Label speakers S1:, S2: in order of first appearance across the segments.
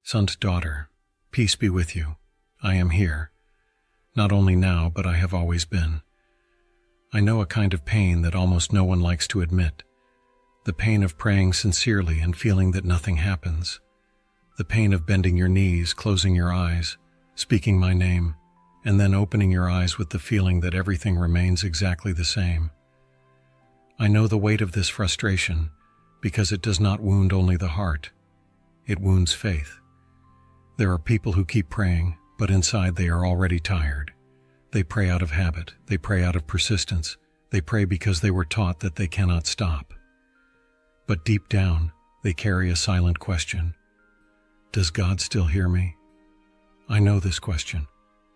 S1: Son's daughter, peace be with you. I am here. Not only now, but I have always been. I know a kind of pain that almost no one likes to admit. The pain of praying sincerely and feeling that nothing happens. The pain of bending your knees, closing your eyes, speaking my name, and then opening your eyes with the feeling that everything remains exactly the same. I know the weight of this frustration because it does not wound only the heart. It wounds faith. There are people who keep praying, but inside they are already tired. They pray out of habit. They pray out of persistence. They pray because they were taught that they cannot stop. But deep down, they carry a silent question. Does God still hear me? I know this question.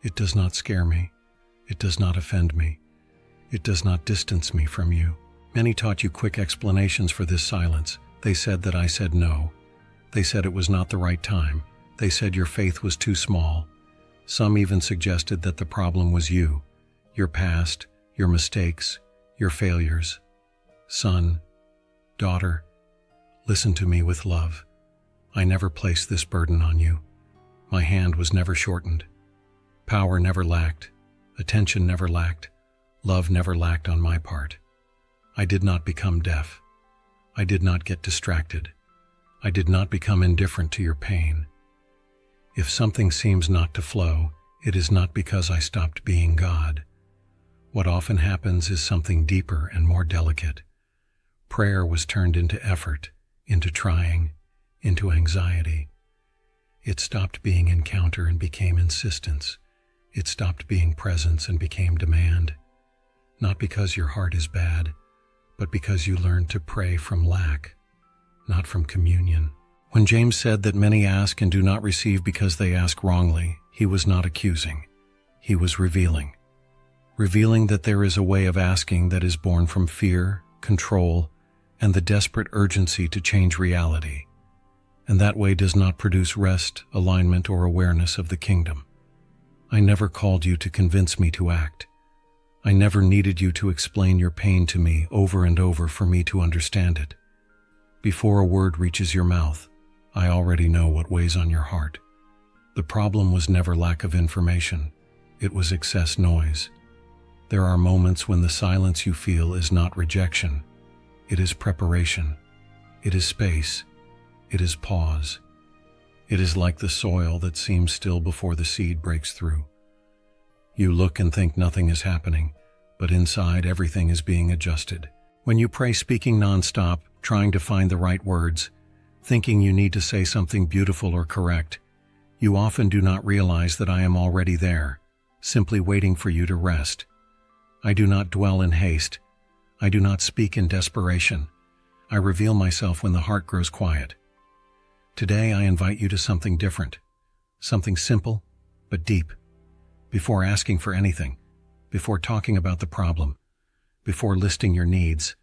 S1: It does not scare me. It does not offend me. It does not distance me from you. Many taught you quick explanations for this silence. They said that I said no. They said it was not the right time. They said your faith was too small. Some even suggested that the problem was you, your past, your mistakes, your failures. Son, daughter, listen to me with love. I never placed this burden on you. My hand was never shortened. Power never lacked. Attention never lacked. Love never lacked on my part. I did not become deaf. I did not get distracted. I did not become indifferent to your pain. If something seems not to flow, it is not because I stopped being God. What often happens is something deeper and more delicate. Prayer was turned into effort, into trying, into anxiety. It stopped being encounter and became insistence. It stopped being presence and became demand. Not because your heart is bad, but because you learned to pray from lack, not from communion. When James said that many ask and do not receive because they ask wrongly, he was not accusing. He was revealing. Revealing that there is a way of asking that is born from fear, control, and the desperate urgency to change reality. And that way does not produce rest, alignment, or awareness of the kingdom. I never called you to convince me to act. I never needed you to explain your pain to me over and over for me to understand it. Before a word reaches your mouth, I already know what weighs on your heart. The problem was never lack of information. It was excess noise. There are moments when the silence you feel is not rejection. It is preparation. It is space. It is pause. It is like the soil that seems still before the seed breaks through. You look and think nothing is happening, but inside everything is being adjusted. When you pray speaking nonstop, trying to find the right words, thinking you need to say something beautiful or correct, you often do not realize that I am already there, simply waiting for you to rest. I do not dwell in haste. I do not speak in desperation. I reveal myself when the heart grows quiet. Today I invite you to something different, something simple but deep. Before asking for anything, before talking about the problem, before listing your needs,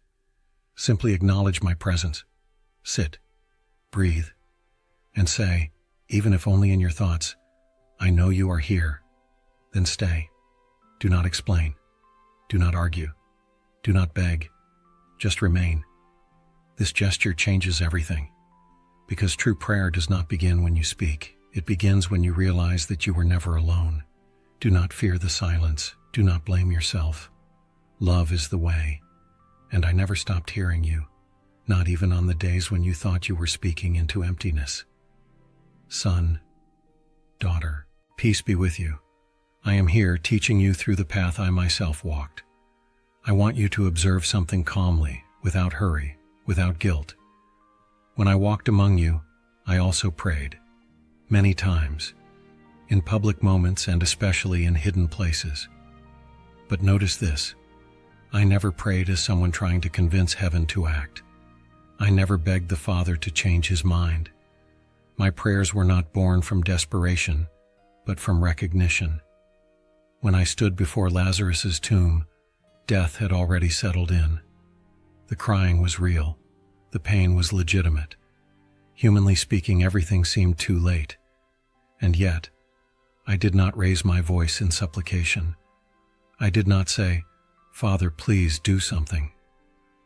S1: simply acknowledge my presence. Sit, breathe, and say, even if only in your thoughts, I know you are here. Then stay. Do not explain. Do not argue. Do not beg. Just remain. This gesture changes everything. Because true prayer does not begin when you speak. It begins when you realize that you were never alone. Do not fear the silence. Do not blame yourself. Love is the way. And I never stopped hearing you, not even on the days when you thought you were speaking into emptiness. Son, daughter, peace be with you. I am here teaching you through the path I myself walked. I want you to observe something calmly, without hurry, without guilt. When I walked among you, I also prayed, many times, in public moments and especially in hidden places. But notice this, I never prayed as someone trying to convince heaven to act. I never begged the Father to change his mind. My prayers were not born from desperation, but from recognition. When I stood before Lazarus's tomb, death had already settled in. The crying was real. The pain was legitimate. Humanly speaking, everything seemed too late. And yet, I did not raise my voice in supplication. I did not say, Father, please do something.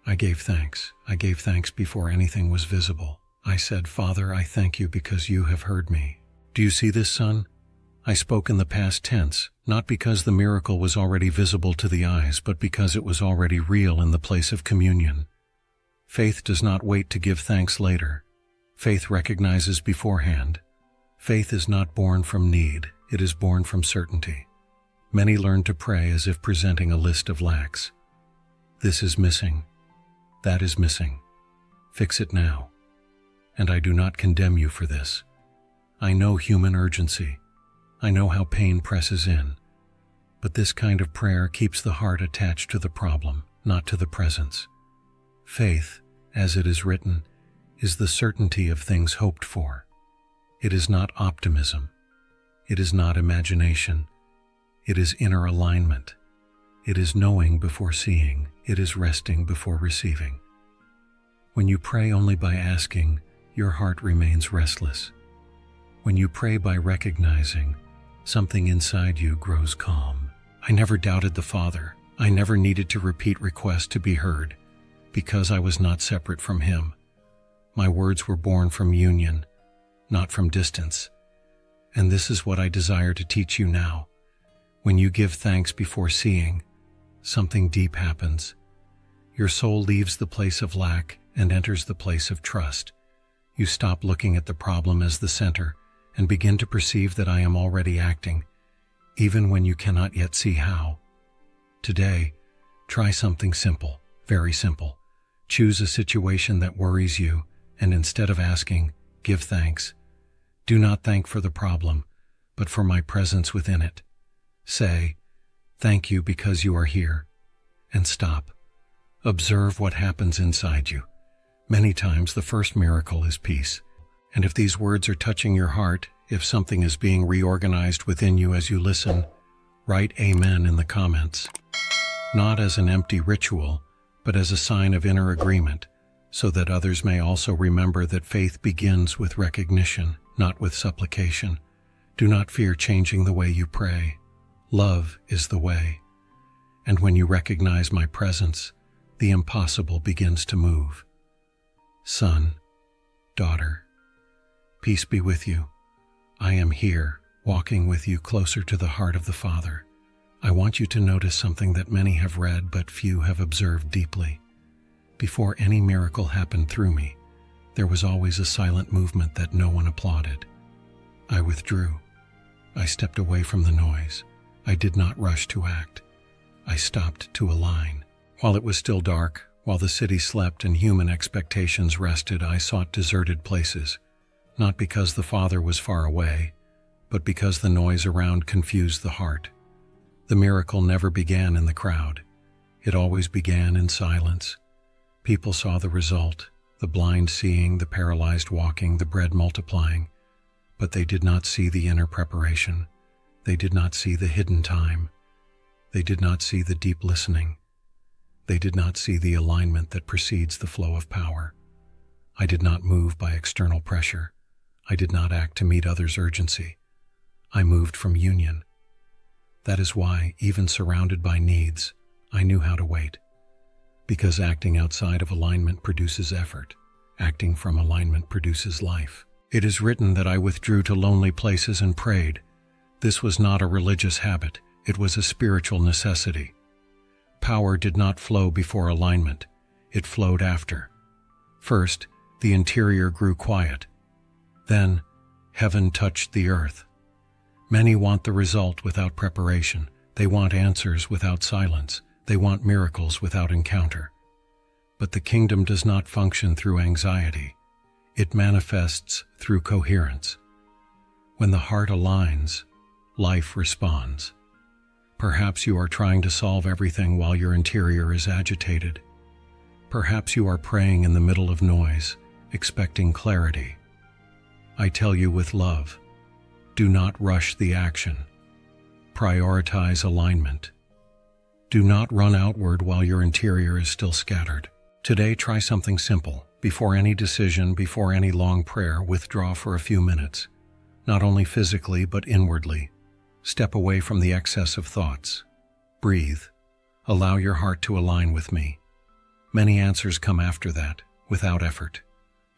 S1: I gave thanks. I gave thanks before anything was visible. I said, "Father, I thank you because you have heard me." Do you see this, son? I spoke in the past tense, not because the miracle was already visible to the eyes, but because it was already real in the place of communion. Faith does not wait to give thanks later. Faith recognizes beforehand. Faith is not born from need, it is born from certainty. Many learn to pray as if presenting a list of lacks. This is missing. That is missing. Fix it now. And I do not condemn you for this. I know human urgency. I know how pain presses in. But this kind of prayer keeps the heart attached to the problem, not to the presence. Faith, as it is written, is the certainty of things hoped for. It is not optimism. It is not imagination. It is inner alignment. It is knowing before seeing. It is resting before receiving. When you pray only by asking, your heart remains restless. When you pray by recognizing, something inside you grows calm. I never doubted the Father. I never needed to repeat requests to be heard, because I was not separate from Him. My words were born from union, not from distance. And this is what I desire to teach you now. When you give thanks before seeing, something deep happens. Your soul leaves the place of lack and enters the place of trust. You stop looking at the problem as the center and begin to perceive that I am already acting, even when you cannot yet see how. Today, try something simple, very simple. Choose a situation that worries you, and instead of asking, give thanks. Do not thank for the problem, but for my presence within it. Say, "Thank you because you are here," and stop. Observe what happens inside you. Many times the first miracle is peace. And if these words are touching your heart, if something is being reorganized within you as you listen, write Amen in the comments. Not as an empty ritual, but as a sign of inner agreement, so that others may also remember that faith begins with recognition, not with supplication. Do not fear changing the way you pray. Love is the way. And when you recognize my presence, the impossible begins to move. Son, daughter, peace be with you. I am here, walking with you closer to the heart of the Father. I want you to notice something that many have read but few have observed deeply. Before any miracle happened through me, there was always a silent movement that no one applauded. I withdrew. I stepped away from the noise. I did not rush to act. I stopped to align. While it was still dark, while the city slept and human expectations rested, I sought deserted places, not because the Father was far away, but because the noise around confused the heart. The miracle never began in the crowd. It always began in silence. People saw the result, the blind seeing, the paralyzed walking, the bread multiplying, but they did not see the inner preparation. They did not see the hidden time. They did not see the deep listening. They did not see the alignment that precedes the flow of power. I did not move by external pressure. I did not act to meet others' urgency. I moved from union. That is why, even surrounded by needs, I knew how to wait. Because acting outside of alignment produces effort. Acting from alignment produces life. It is written that I withdrew to lonely places and prayed. This was not a religious habit. It was a spiritual necessity. Power did not flow before alignment. It flowed after. First, the interior grew quiet. Then, heaven touched the earth. Many want the result without preparation. They want answers without silence. They want miracles without encounter. But the kingdom does not function through anxiety. It manifests through coherence. When the heart aligns, life responds. Perhaps you are trying to solve everything while your interior is agitated. Perhaps you are praying in the middle of noise, expecting clarity. I tell you with love, do not rush the action. Prioritize alignment. Do not run outward while your interior is still scattered. Today, try something simple. Before any decision, before any long prayer, withdraw for a few minutes. Not only physically, but inwardly. Step away from the excess of thoughts. Breathe. Allow your heart to align with me. Many answers come after that, without effort.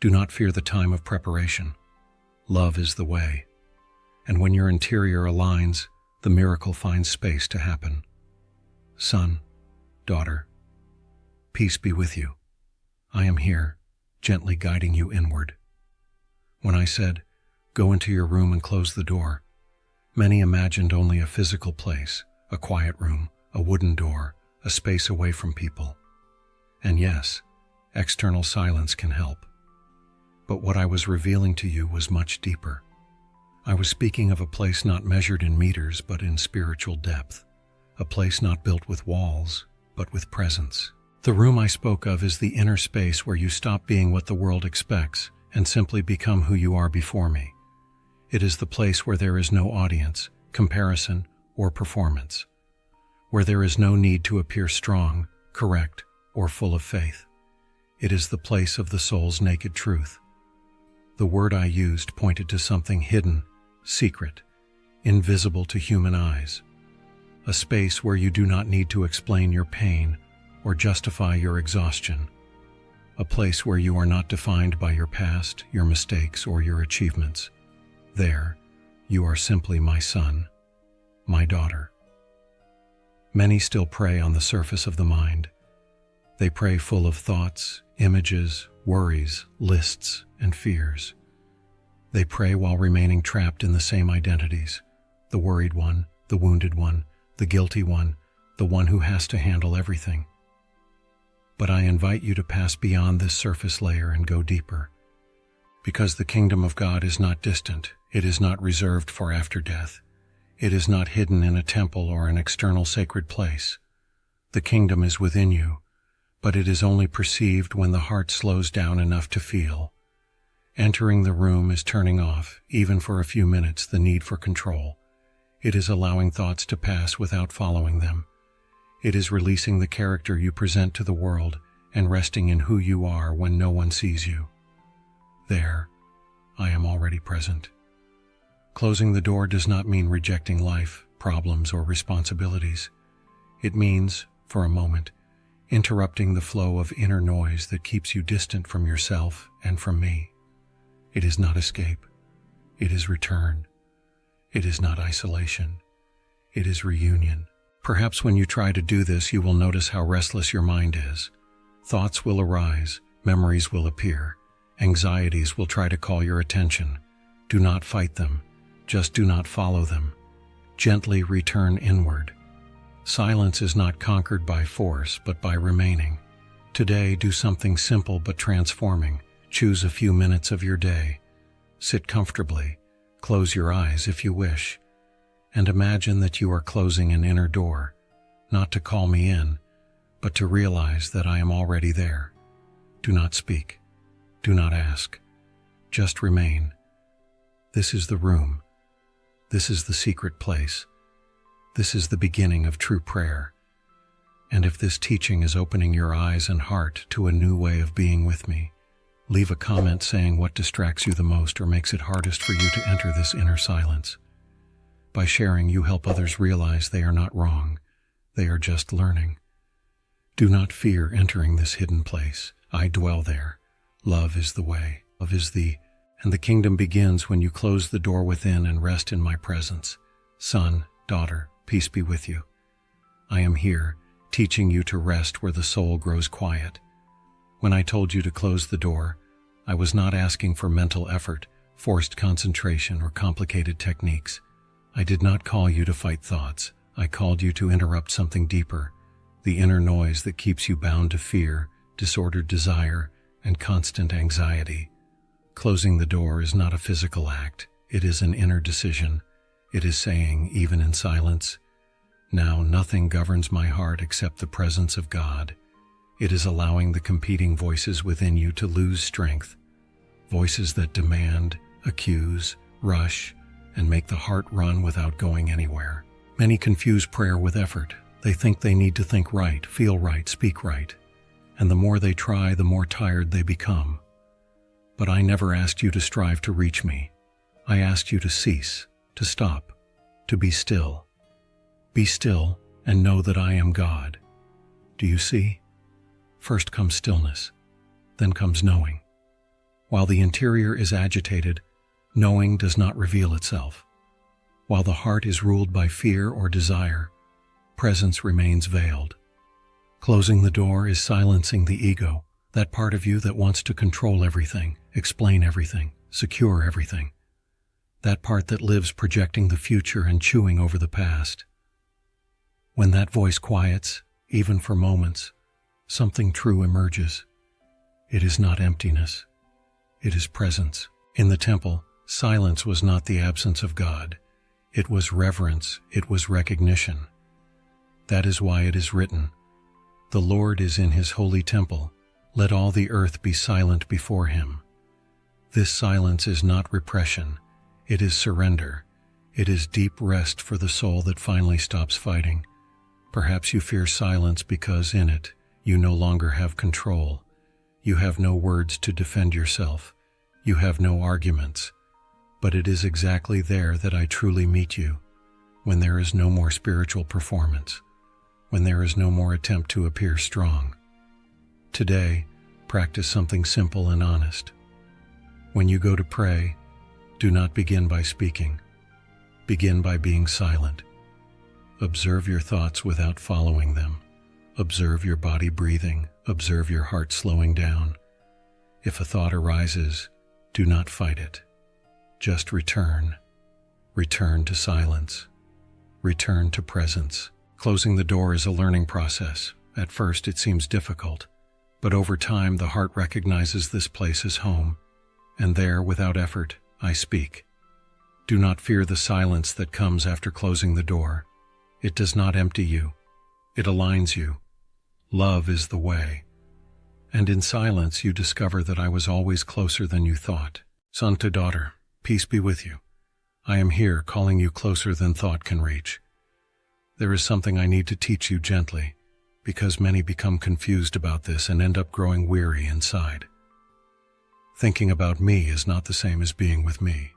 S1: Do not fear the time of preparation. Love is the way. And when your interior aligns, the miracle finds space to happen. Son, daughter, peace be with you. I am here, gently guiding you inward. When I said, go into your room and close the door, many imagined only a physical place, a quiet room, a wooden door, a space away from people. And yes, external silence can help. But what I was revealing to you was much deeper. I was speaking of a place not measured in meters but in spiritual depth, a place not built with walls but with presence. The room I spoke of is the inner space where you stop being what the world expects and simply become who you are before me. It is the place where there is no audience, comparison, or performance, where there is no need to appear strong, correct, or full of faith. It is the place of the soul's naked truth. The word I used pointed to something hidden, secret, invisible to human eyes, a space where you do not need to explain your pain or justify your exhaustion, a place where you are not defined by your past, your mistakes, or your achievements. There, you are simply my son, my daughter. Many still prey on the surface of the mind. They prey full of thoughts, images, worries, lists, and fears. They pray while remaining trapped in the same identities: the worried one, the wounded one, the guilty one, the one who has to handle everything. But I invite you to pass beyond this surface layer and go deeper. Because the kingdom of God is not distant, it is not reserved for after death. It is not hidden in a temple or an external sacred place. The kingdom is within you, but it is only perceived when the heart slows down enough to feel. Entering the room is turning off, even for a few minutes, the need for control. It is allowing thoughts to pass without following them. It is releasing the character you present to the world and resting in who you are when no one sees you. There, I am already present. Closing the door does not mean rejecting life, problems, or responsibilities. It means, for a moment, interrupting the flow of inner noise that keeps you distant from yourself and from me. It is not escape. It is return. It is not isolation. It is reunion. Perhaps when you try to do this, you will notice how restless your mind is. Thoughts will arise, memories will appear, anxieties will try to call your attention. Do not fight them. Just do not follow them. Gently return inward. Silence is not conquered by force, but by remaining. Today, do something simple but transforming. Choose a few minutes of your day. Sit comfortably. Close your eyes if you wish. And imagine that you are closing an inner door, not to call me in, but to realize that I am already there. Do not speak. Do not ask. Just remain. This is the room. This is the secret place. This is the beginning of true prayer. And if this teaching is opening your eyes and heart to a new way of being with me, leave a comment saying what distracts you the most or makes it hardest for you to enter this inner silence. By sharing, you help others realize they are not wrong. They are just learning. Do not fear entering this hidden place. I dwell there. Love is the way. Love is and the kingdom begins when you close the door within and rest in my presence. Son, daughter, peace be with you. I am here, teaching you to rest where the soul grows quiet. When I told you to close the door, I was not asking for mental effort, forced concentration, or complicated techniques. I did not call you to fight thoughts. I called you to interrupt something deeper, the inner noise that keeps you bound to fear, disordered desire, and constant anxiety. Closing the door is not a physical act. It is an inner decision. It is saying, even in silence, now nothing governs my heart except the presence of God. It is allowing the competing voices within you to lose strength, voices that demand, accuse, rush, and make the heart run without going anywhere. Many confuse prayer with effort. They think they need to think right, feel right, speak right. And the more they try, the more tired they become. But I never asked you to strive to reach me. I asked you to cease, to stop, to be still. Be still and know that I am God. Do you see? First comes stillness, then comes knowing. While the interior is agitated, knowing does not reveal itself. While the heart is ruled by fear or desire, presence remains veiled. Closing the door is silencing the ego, that part of you that wants to control everything, explain everything, secure everything. That part that lives projecting the future and chewing over the past. When that voice quiets, even for moments, something true emerges. It is not emptiness. It is presence. In the temple, silence was not the absence of God. It was reverence. It was recognition. That is why it is written, "The Lord is in his holy temple. Let all the earth be silent before him." This silence is not repression. It is surrender. It is deep rest for the soul that finally stops fighting. Perhaps you fear silence because in it, you no longer have control. You have no words to defend yourself. You have no arguments. But it is exactly there that I truly meet you, when there is no more spiritual performance, when there is no more attempt to appear strong. Today, practice something simple and honest. When you go to pray, do not begin by speaking. Begin by being silent. Observe your thoughts without following them. Observe your body breathing. Observe your heart slowing down. If a thought arises, do not fight it. Just return. Return to silence. Return to presence. Closing the door is a learning process. At first it seems difficult, but over time the heart recognizes this place as home, and there, without effort, I speak. Do not fear the silence that comes after closing the door. It does not empty you. It aligns you. Love is the way. And in silence you discover that I was always closer than you thought. Son to daughter, peace be with you. I am here calling you closer than thought can reach. There is something I need to teach you gently, because many become confused about this and end up growing weary inside. Thinking about me is not the same as being with me.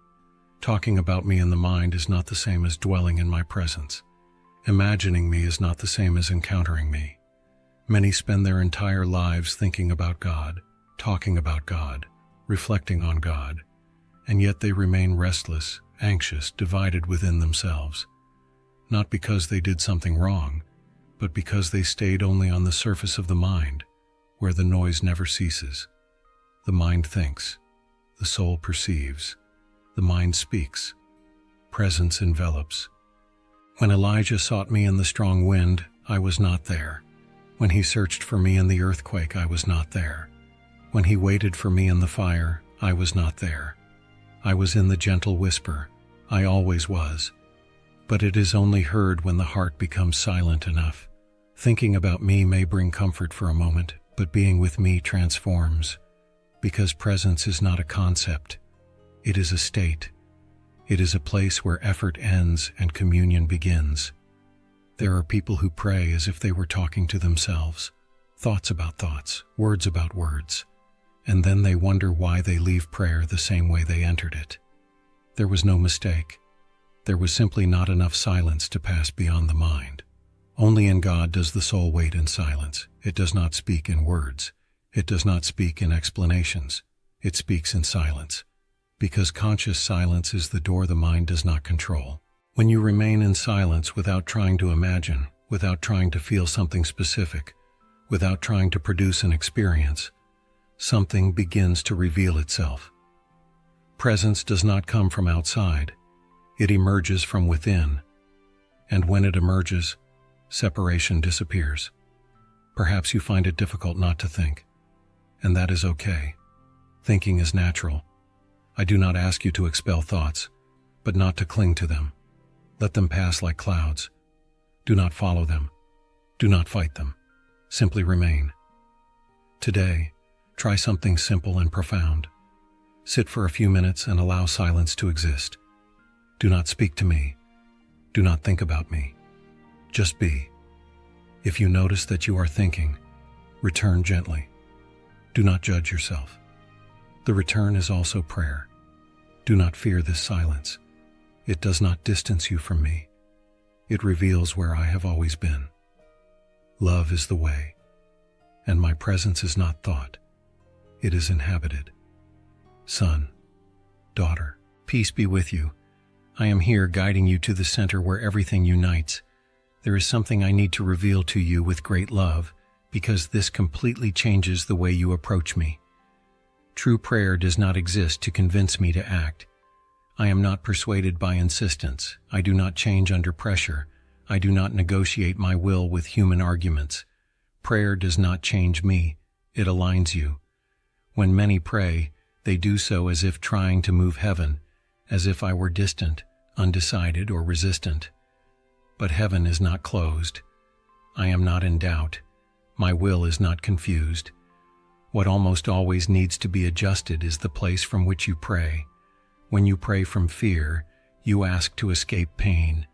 S1: Talking about me in the mind is not the same as dwelling in my presence. Imagining me is not the same as encountering me. Many spend their entire lives thinking about God, talking about God, reflecting on God, and yet they remain restless, anxious, divided within themselves. Not because they did something wrong, but because they stayed only on the surface of the mind, where the noise never ceases. The mind thinks, the soul perceives, the mind speaks, presence envelops. When Elijah sought me in the strong wind, I was not there. When he searched for me in the earthquake, I was not there. When he waited for me in the fire, I was not there. I was in the gentle whisper. I always was. But it is only heard when the heart becomes silent enough. Thinking about me may bring comfort for a moment, but being with me transforms. Because presence is not a concept. It is a state. It is a place where effort ends and communion begins. There are people who pray as if they were talking to themselves, thoughts about thoughts, words about words, and then they wonder why they leave prayer the same way they entered it. There was no mistake. There was simply not enough silence to pass beyond the mind. Only in God does the soul wait in silence. It does not speak in words. It does not speak in explanations. It speaks in silence. Because conscious silence is the door the mind does not control. When you remain in silence without trying to imagine, without trying to feel something specific, without trying to produce an experience, something begins to reveal itself. Presence does not come from outside. It emerges from within. And when it emerges, separation disappears. Perhaps you find it difficult not to think. And that is okay. Thinking is natural. I do not ask you to expel thoughts, but not to cling to them. Let them pass like clouds. Do not follow them. Do not fight them. Simply remain. Today, try something simple and profound. Sit for a few minutes and allow silence to exist. Do not speak to me. Do not think about me. Just be. If you notice that you are thinking, return gently. Do not judge yourself. The return is also prayer. Do not fear this silence. It does not distance you from me. It reveals where I have always been. Love is the way, and my presence is not thought. It is inhabited. son, daughter. Peace be with you. I am here guiding you to the center where everything unites. There is something I need to reveal to you with great love, because this completely changes the way you approach me. True prayer does not exist to convince me to act. I am not persuaded by insistence. I do not change under pressure. I do not negotiate my will with human arguments. Prayer does not change me. It aligns you. When many pray, they do so as if trying to move heaven, as if I were distant, undecided, or resistant. But heaven is not closed. I am not in doubt. My will is not confused. What almost always needs to be adjusted is the place from which you pray. When you pray from fear, you ask to escape pain.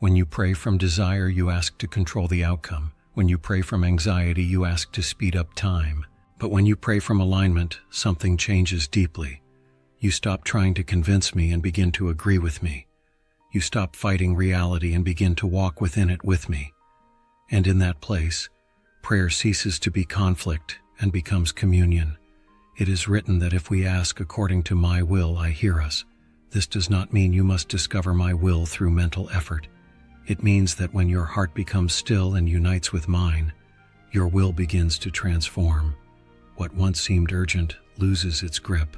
S1: When you pray from desire, you ask to control the outcome. When you pray from anxiety, you ask to speed up time. But when you pray from alignment, something changes deeply. You stop trying to convince me and begin to agree with me. You stop fighting reality and begin to walk within it with me. And in that place, prayer ceases to be conflict and becomes communion. It is written that if we ask according to my will, I hear us. This does not mean you must discover my will through mental effort. It means that when your heart becomes still and unites with mine, your will begins to transform. What once seemed urgent loses its grip.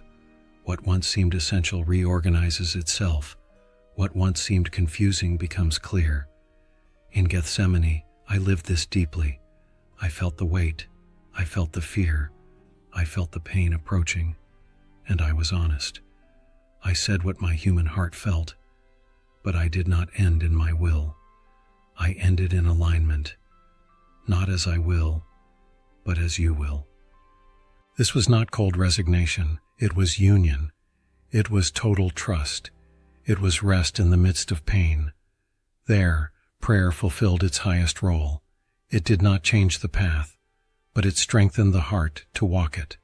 S1: What once seemed essential reorganizes itself. What once seemed confusing becomes clear. In Gethsemane, I lived this deeply. I felt the weight. I felt the fear. I felt the pain approaching, and I was honest. I said what my human heart felt, but I did not end in my will. I ended in alignment, not as I will, but as you will. This was not cold resignation. It was union. It was total trust. It was rest in the midst of pain. There, prayer fulfilled its highest role. It did not change the path, but it strengthened the heart to walk it.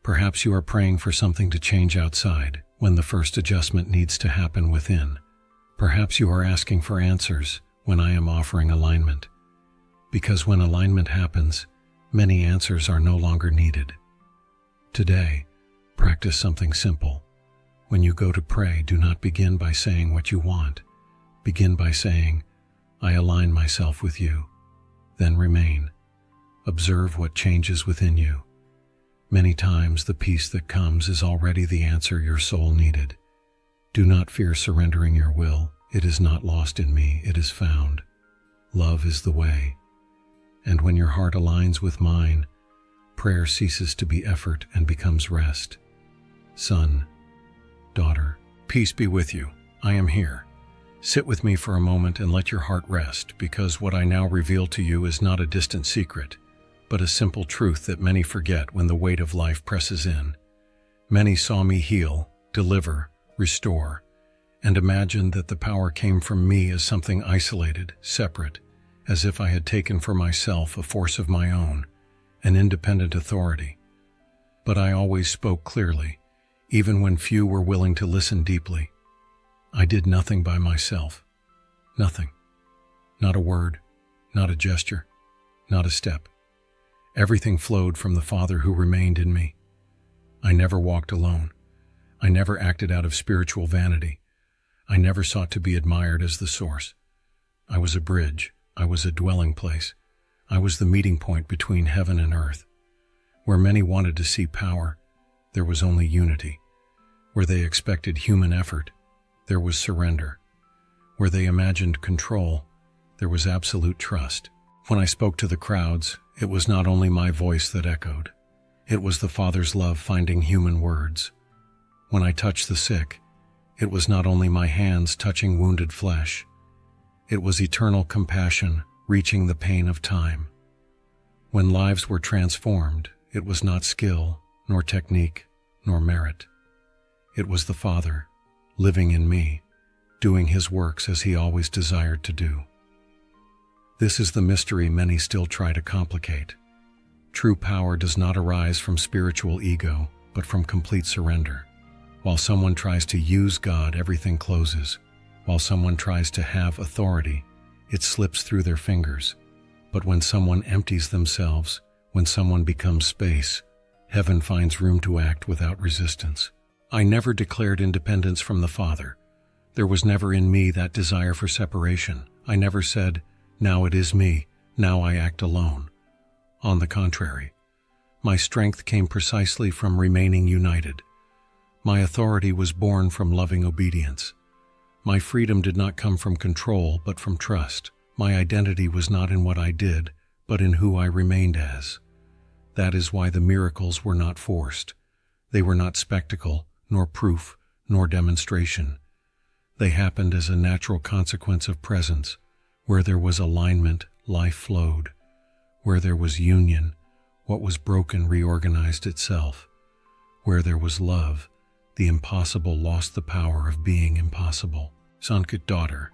S1: Perhaps you are praying for something to change outside when the first adjustment needs to happen within. Perhaps you are asking for answers when I am offering alignment. Because when alignment happens, many answers are no longer needed. Today, practice something simple. When you go to pray, do not begin by saying what you want. Begin by saying, I align myself with you. Then remain. Observe what changes within you. Many times the peace that comes is already the answer your soul needed. Do not fear surrendering your will. It is not lost in me, it is found. Love is the way. And when your heart aligns with mine, prayer ceases to be effort and becomes rest. Son, daughter, peace be with you. I am here. Sit with me for a moment and let your heart rest, because what I now reveal to you is not a distant secret, but a simple truth that many forget when the weight of life presses in. Many saw me heal, deliver, restore, and imagined that the power came from me as something isolated, separate, as if I had taken for myself a force of my own, an independent authority. But I always spoke clearly, even when few were willing to listen deeply. I did nothing by myself. Nothing. Not a word, not a gesture, not a step. Everything flowed from the Father who remained in me. I never walked alone. I never acted out of spiritual vanity. I never sought to be admired as the source. I was a bridge. I was a dwelling place. I was the meeting point between heaven and earth. Where many wanted to see power, there was only unity. Where they expected human effort, there was surrender. Where they imagined control, there was absolute trust. When I spoke to the crowds, it was not only my voice that echoed. It was the Father's love finding human words. When I touched the sick, it was not only my hands touching wounded flesh. It was eternal compassion reaching the pain of time. When lives were transformed, it was not skill, nor technique, nor merit. It was the Father, living in me, doing His works as He always desired to do. This is the mystery many still try to complicate. True power does not arise from spiritual ego, but from complete surrender. While someone tries to use God, everything closes. While someone tries to have authority, it slips through their fingers. But when someone empties themselves, when someone becomes space, heaven finds room to act without resistance. I never declared independence from the Father. There was never in me that desire for separation. I never said, "Now it is me, now I act alone." On the contrary, my strength came precisely from remaining united. My authority was born from loving obedience. My freedom did not come from control, but from trust. My identity was not in what I did, but in who I remained as. That is why the miracles were not forced. They were not spectacle, nor proof, nor demonstration. They happened as a natural consequence of presence. Where there was alignment, life flowed. Where there was union, what was broken reorganized itself. Where there was love, the impossible lost the power of being impossible. Sankit daughter,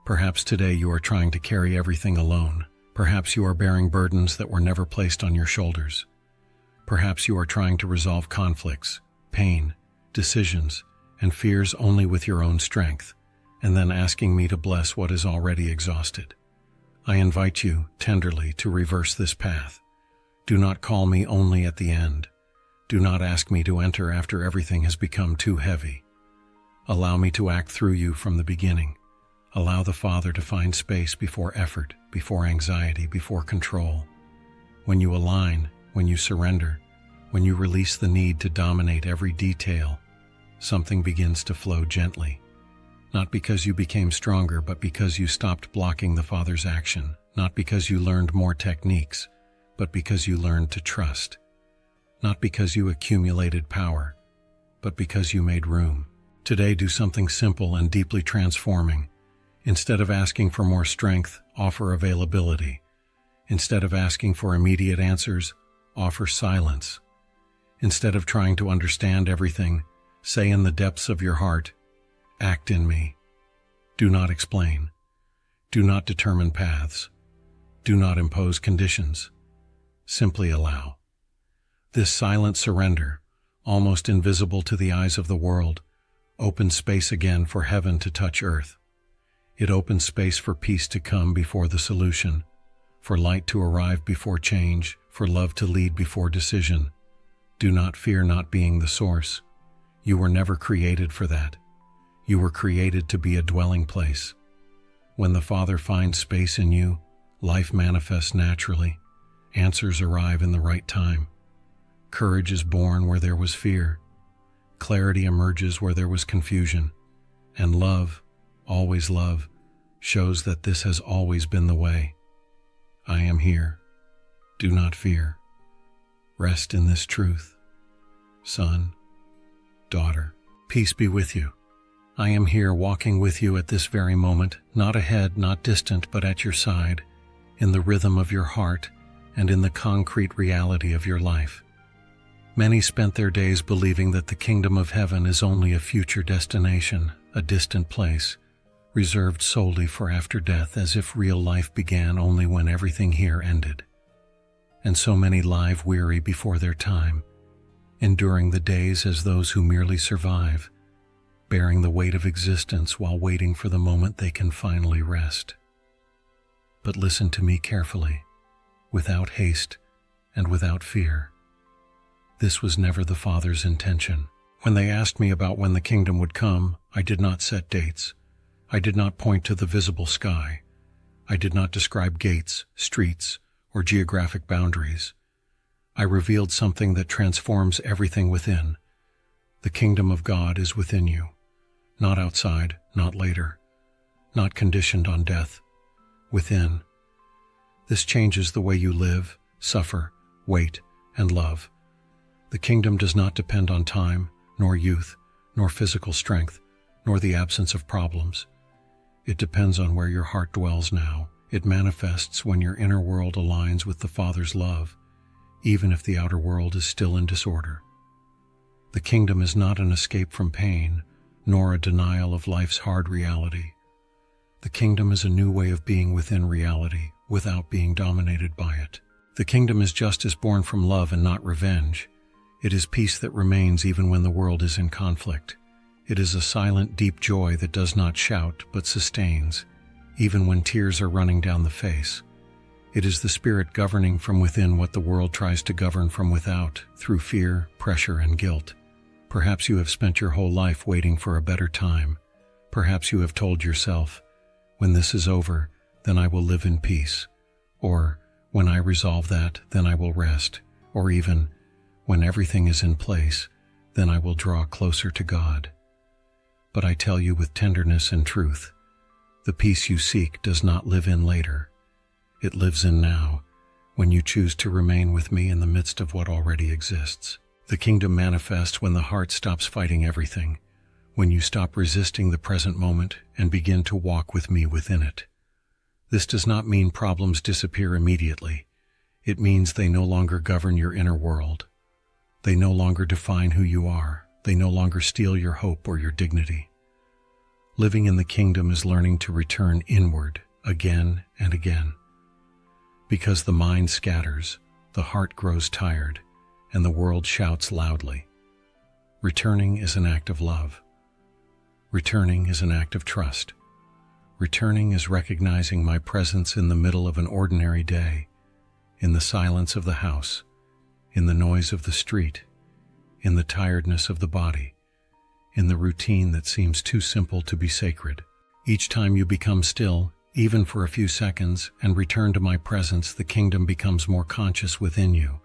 S1: perhaps today you are trying to carry everything alone. Perhaps you are bearing burdens that were never placed on your shoulders. Perhaps you are trying to resolve conflicts, pain, decisions, and fears only with your own strength, and then asking me to bless what is already exhausted. I invite you, tenderly, to reverse this path. Do not call me only at the end. Do not ask me to enter after everything has become too heavy. Allow me to act through you from the beginning. Allow the Father to find space before effort, before anxiety, before control. When you align, when you surrender, when you release the need to dominate every detail, something begins to flow gently. Not because you became stronger, but because you stopped blocking the Father's action. Not because you learned more techniques, but because you learned to trust. Not because you accumulated power, but because you made room. Today, do something simple and deeply transforming. Instead of asking for more strength, offer availability. Instead of asking for immediate answers, offer silence. Instead of trying to understand everything, say in the depths of your heart, "Act in me." Do not explain. Do not determine paths. Do not impose conditions. Simply allow. This silent surrender, almost invisible to the eyes of the world, opens space again for heaven to touch earth. It opens space for peace to come before the solution, for light to arrive before change, for love to lead before decision. Do not fear not being the source. You were never created for that. You were created to be a dwelling place. When the Father finds space in you, life manifests naturally. Answers arrive in the right time. Courage is born where there was fear. Clarity emerges where there was confusion. And love, always love, shows that this has always been the way. I am here. Do not fear. Rest in this truth. Son, daughter, peace be with you. I am here walking with you at this very moment, not ahead, not distant, but at your side, in the rhythm of your heart and in the concrete reality of your life. Many spent their days believing that the kingdom of heaven is only a future destination, a distant place, reserved solely for after death, as if real life began only when everything here ended. And so many lie weary before their time, enduring the days as those who merely survive, bearing the weight of existence while waiting for the moment they can finally rest. But listen to me carefully, without haste and without fear. This was never the Father's intention. When they asked me about when the kingdom would come, I did not set dates. I did not point to the visible sky. I did not describe gates, streets, or geographic boundaries. I revealed something that transforms everything within. The kingdom of God is within you, not outside, not later, not conditioned on death, within. This changes the way you live, suffer, wait, and love. The kingdom does not depend on time, nor youth, nor physical strength, nor the absence of problems. It depends on where your heart dwells now. It manifests when your inner world aligns with the Father's love, even if the outer world is still in disorder. The kingdom is not an escape from pain, nor a denial of life's hard reality. The kingdom is a new way of being within reality, without being dominated by it. The kingdom is justice born from love and not revenge. It is peace that remains even when the world is in conflict. It is a silent, deep joy that does not shout but sustains, even when tears are running down the face. It is the Spirit governing from within what the world tries to govern from without, through fear, pressure, and guilt. Perhaps you have spent your whole life waiting for a better time. Perhaps you have told yourself, when this is over, then I will live in peace. Or, when I resolve that, then I will rest. Or even, when everything is in place, then I will draw closer to God. But I tell you with tenderness and truth, the peace you seek does not live in later. It lives in now, when you choose to remain with me in the midst of what already exists. The kingdom manifests when the heart stops fighting everything, when you stop resisting the present moment and begin to walk with me within it. This does not mean problems disappear immediately. It means they no longer govern your inner world. They no longer define who you are. They no longer steal your hope or your dignity. Living in the kingdom is learning to return inward again and again. Because the mind scatters, the heart grows tired, and the world shouts loudly. Returning is an act of love. Returning is an act of trust. Returning is recognizing my presence in the middle of an ordinary day, in the silence of the house, in the noise of the street, in the tiredness of the body, in the routine that seems too simple to be sacred. Each time you become still, even for a few seconds, and return to my presence, the kingdom becomes more conscious within you.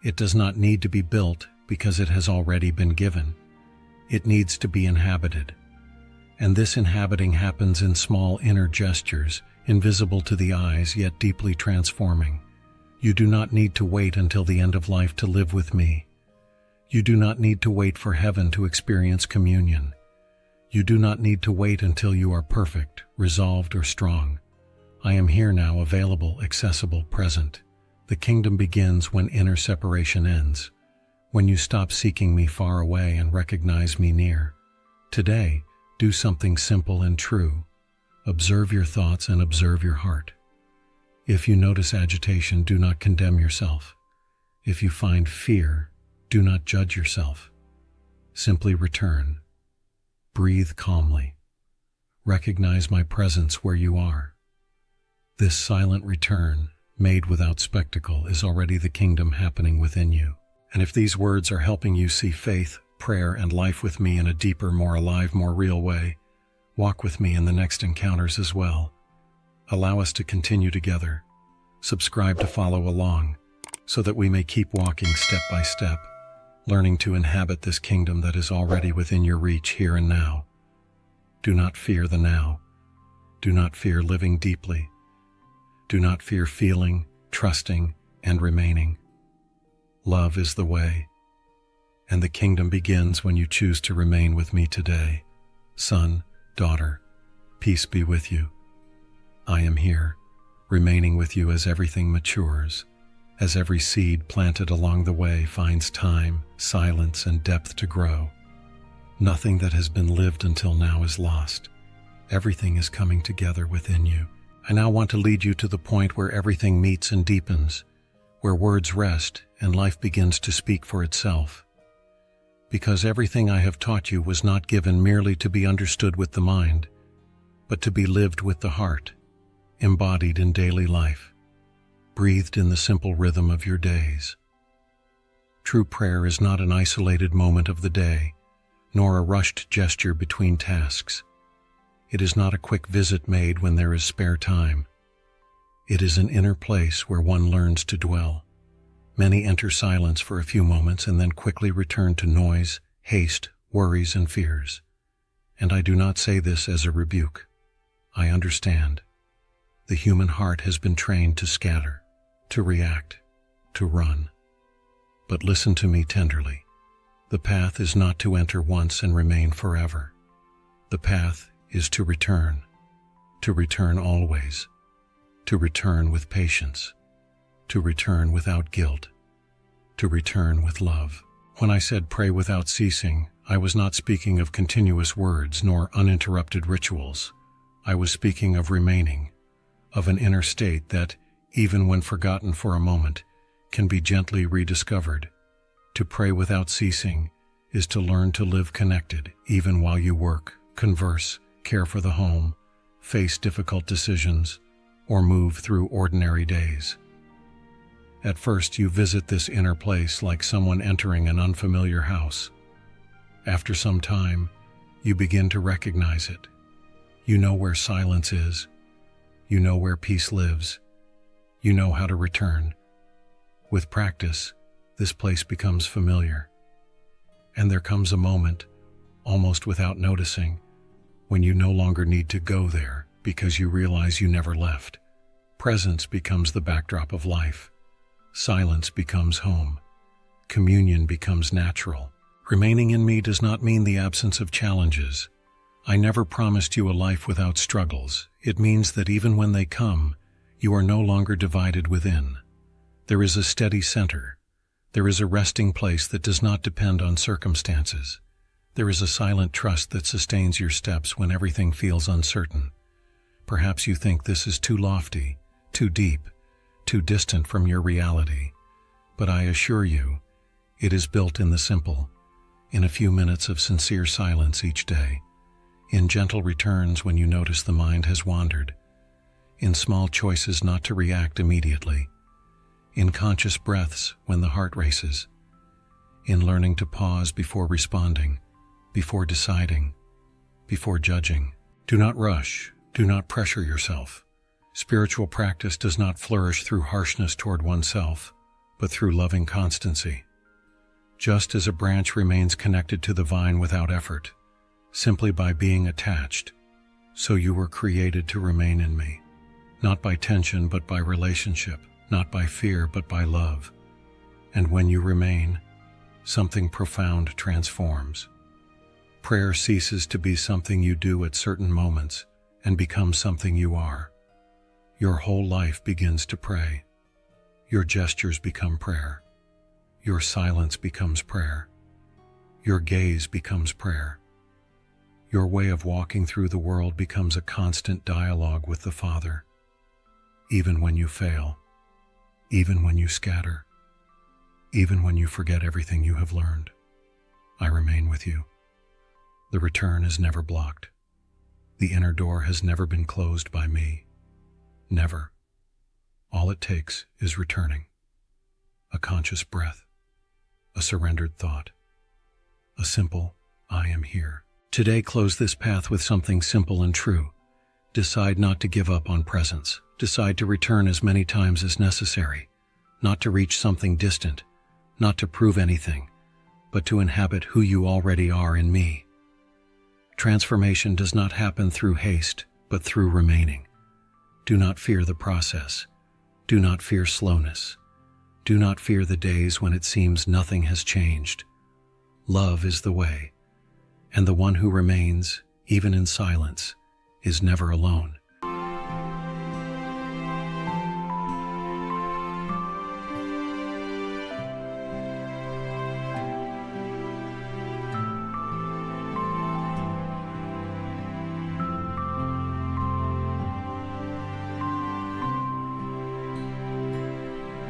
S1: It does not need to be built because it has already been given. It needs to be inhabited. And this inhabiting happens in small inner gestures, invisible to the eyes yet deeply transforming. You do not need to wait until the end of life to live with me. You do not need to wait for heaven to experience communion. You do not need to wait until you are perfect, resolved, or strong. I am here now, available, accessible, present. The kingdom begins when inner separation ends, when you stop seeking me far away and recognize me near. Today, do something simple and true. Observe your thoughts and observe your heart. If you notice agitation, do not condemn yourself. If you find fear, do not judge yourself. Simply return. Breathe calmly. Recognize my presence where you are. This silent return, made without spectacle, is already the kingdom happening within you. And if these words are helping you see faith, prayer, and life with me in a deeper, more alive, more real way, walk with me in the next encounters as well. Allow us to continue together. Subscribe to follow along, so that we may keep walking step by step, learning to inhabit this kingdom that is already within your reach here and now. Do not fear the now. Do not fear living deeply. Do not fear feeling, trusting, and remaining. Love is the way, and the kingdom begins when you choose to remain with me today. Son, daughter, peace be with you. I am here, remaining with you as everything matures, as every seed planted along the way finds time, silence, and depth to grow. Nothing that has been lived until now is lost. Everything is coming together within you. I now want to lead you to the point where everything meets and deepens, where words rest and life begins to speak for itself. Because everything I have taught you was not given merely to be understood with the mind, but to be lived with the heart, embodied in daily life, breathed in the simple rhythm of your days. True prayer is not an isolated moment of the day, nor a rushed gesture between tasks. It is not a quick visit made when there is spare time. It is an inner place where one learns to dwell. Many enter silence for a few moments and then quickly return to noise, haste, worries, and fears. And I do not say this as a rebuke. I understand. The human heart has been trained to scatter, to react, to run. But listen to me tenderly. The path is not to enter once and remain forever. The path is to return always, to return with patience, to return without guilt, to return with love. When I said pray without ceasing, I was not speaking of continuous words nor uninterrupted rituals. I was speaking of remaining, of an inner state that, even when forgotten for a moment, can be gently rediscovered. To pray without ceasing is to learn to live connected, even while you work, converse, care for the home, face difficult decisions, or move through ordinary days. At first, you visit this inner place like someone entering an unfamiliar house. After some time, you begin to recognize it. You know where silence is. You know where peace lives. You know how to return. With practice, this place becomes familiar. And there comes a moment, almost without noticing, when you no longer need to go there because you realize you never left. Presence becomes the backdrop of life. Silence becomes home. Communion becomes natural. Remaining in me does not mean the absence of challenges. I never promised you a life without struggles. It means that even when they come, you are no longer divided within. There is a steady center. There is a resting place that does not depend on circumstances. There is a silent trust that sustains your steps when everything feels uncertain. Perhaps you think this is too lofty, too deep, too distant from your reality. But I assure you, it is built in the simple, in a few minutes of sincere silence each day, in gentle returns when you notice the mind has wandered, in small choices not to react immediately, in conscious breaths when the heart races, in learning to pause before responding, before deciding, before judging. Do not rush. Do not pressure yourself. Spiritual practice does not flourish through harshness toward oneself, but through loving constancy. Just as a branch remains connected to the vine without effort, simply by being attached, so you were created to remain in me, not by tension but by relationship, not by fear but by love. And when you remain, something profound transforms. Prayer ceases to be something you do at certain moments and becomes something you are. Your whole life begins to pray. Your gestures become prayer. Your silence becomes prayer. Your gaze becomes prayer. Your way of walking through the world becomes a constant dialogue with the Father. Even when you fail, even when you scatter, even when you forget everything you have learned, I remain with you. The return is never blocked. The inner door has never been closed by me. Never. All it takes is returning. A conscious breath. A surrendered thought. A simple, I am here. Today, close this path with something simple and true. Decide not to give up on presence. Decide to return as many times as necessary. Not to reach something distant. Not to prove anything, but to inhabit who you already are in me. Transformation does not happen through haste, but through remaining. Do not fear the process. Do not fear slowness. Do not fear the days when it seems nothing has changed. Love is the way, and the one who remains, even in silence, is never alone.